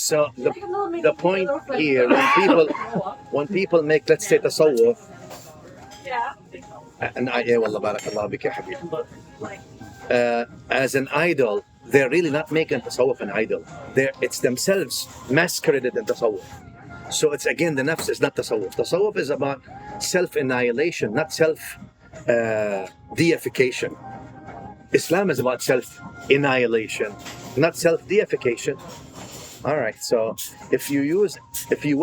So the point here, when people make, let's say, tasawwuf, and wallah barakallah bika habibi, as an idol, they're really not making tasawwuf an idol. It's themselves masqueraded in tasawwuf. So it's again, the nafs is not tasawwuf. Tasawwuf is about self-annihilation, not self-deification. Islam is about self-annihilation, not self-deification. All right, so if you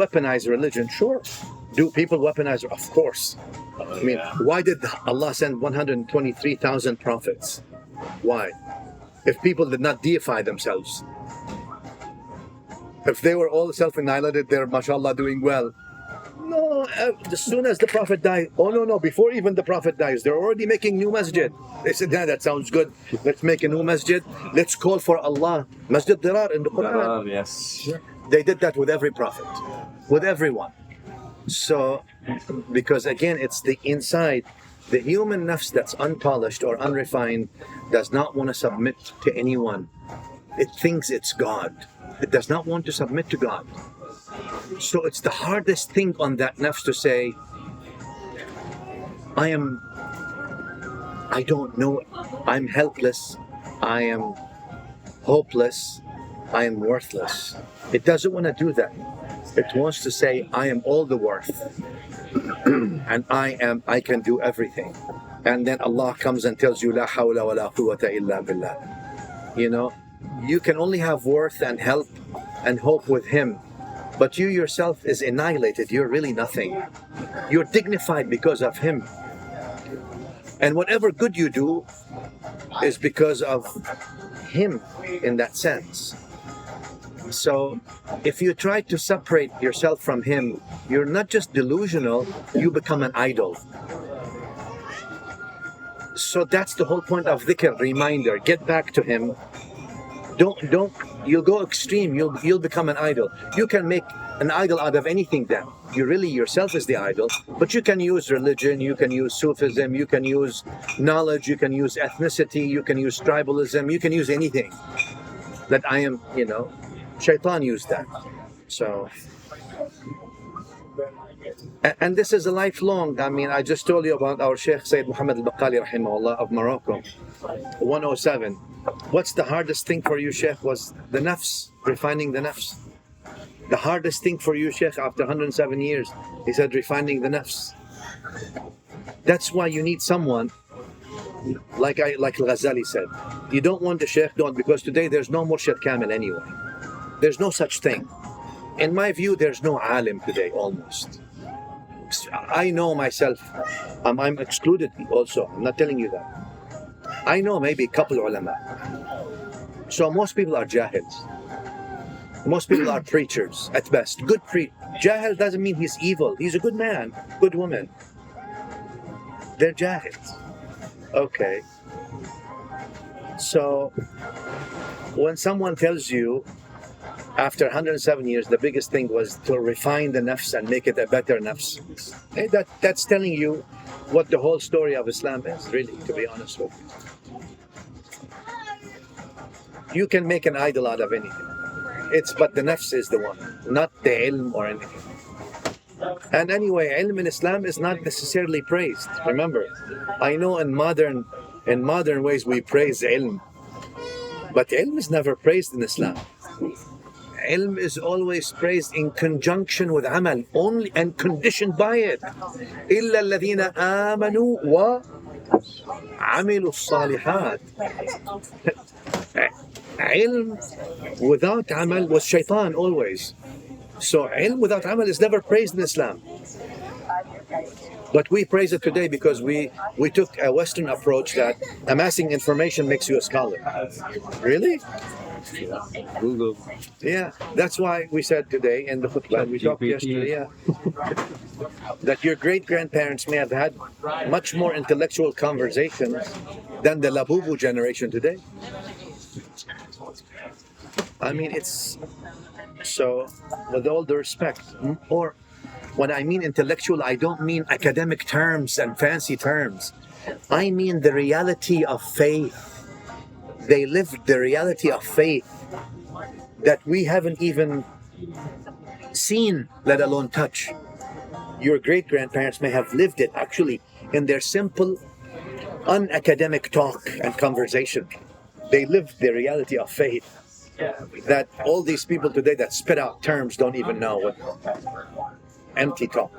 weaponize religion, sure. Do people weaponize? Of course. I mean, why did Allah send 123,000 prophets? Why? If people did not deify themselves. If they were all self-annihilated, they're, mashallah, doing well. No, as soon as the Prophet died, no, before even the Prophet dies, they're already making new masjid. They said, yeah, that sounds good. Let's make a new masjid. Let's call for Allah. Masjid Dirar in the Quran. Yes. They did that with every Prophet, with everyone. So, because again, it's the inside. The human nafs that's unpolished or unrefined does not want to submit to anyone. It thinks it's God. It does not want to submit to God. So it's the hardest thing on that nafs to say, I don't know, I'm helpless, I am hopeless, I am worthless. It doesn't want to do that. It wants to say, I am all the worth. And I can do everything. And then Allah comes and tells you, La hawla wa la quwwata illa billah. You know, you can only have worth and help and hope with Him. But you yourself is annihilated. You're really nothing. You're dignified because of Him. And whatever good you do is because of Him in that sense. So if you try to separate yourself from Him, you're not just delusional, you become an idol. So that's the whole point of dhikr, reminder. Get back to Him. Don't you'll go extreme, you'll become an idol. You can make an idol out of anything then. You really yourself is the idol, but you can use religion, you can use Sufism, you can use knowledge, you can use ethnicity, you can use tribalism, you can use anything. That I am, Shaitan used that. So, and this is a lifelong, I just told you about our Sheikh Sayyid Muhammad al-Baqali rahimahullah of Morocco, 107. What's the hardest thing for you, Sheikh? Was the nafs, refining the nafs. The hardest thing for you, Sheikh, after 107 years, he said, refining the nafs. That's why you need someone, like Al-Ghazali said, you don't want the Sheikh, because today there's no Murshid Kamil anyway. There's no such thing. In my view, there's no alim today, almost. I know myself, I'm excluded also, I'm not telling you that. I know maybe a couple ulama. So most people are jahils. Most people are preachers at best. Good Jahil doesn't mean he's evil. He's a good man, good woman. They're jahils. Okay. So when someone tells you after 107 years the biggest thing was to refine the nafs and make it a better nafs, that's telling you what the whole story of Islam is, really, to be honest with you. You can make an idol out of anything. But the nafs is the one, not the ilm or anything. And anyway, ilm in Islam is not necessarily praised. Remember, I know in modern ways we praise ilm, but ilm is never praised in Islam. Ilm is always praised in conjunction with amal, only, and conditioned by it. إِلَّا الَّذِينَ آمَنُوا وَعَمِلُوا الصَّالِحَاتِ. Ilm without amal was shaitan always. So ilm without amal is never praised in Islam. But we praise it today because we took a Western approach that amassing information makes you a scholar. Really? Google. Yeah, that's why we said today in the khutbah, we talked yesterday, that your great-grandparents may have had much more intellectual conversations than the Labubu generation today. It's so, with all due respect, or when I mean intellectual, I don't mean academic terms and fancy terms. I mean the reality of faith. They lived the reality of faith. that we haven't even seen, let alone touch. Your great grandparents may have lived it actually in their simple, unacademic talk and conversation. They lived the reality of faith that all these people today that spit out terms don't even know what empty talk.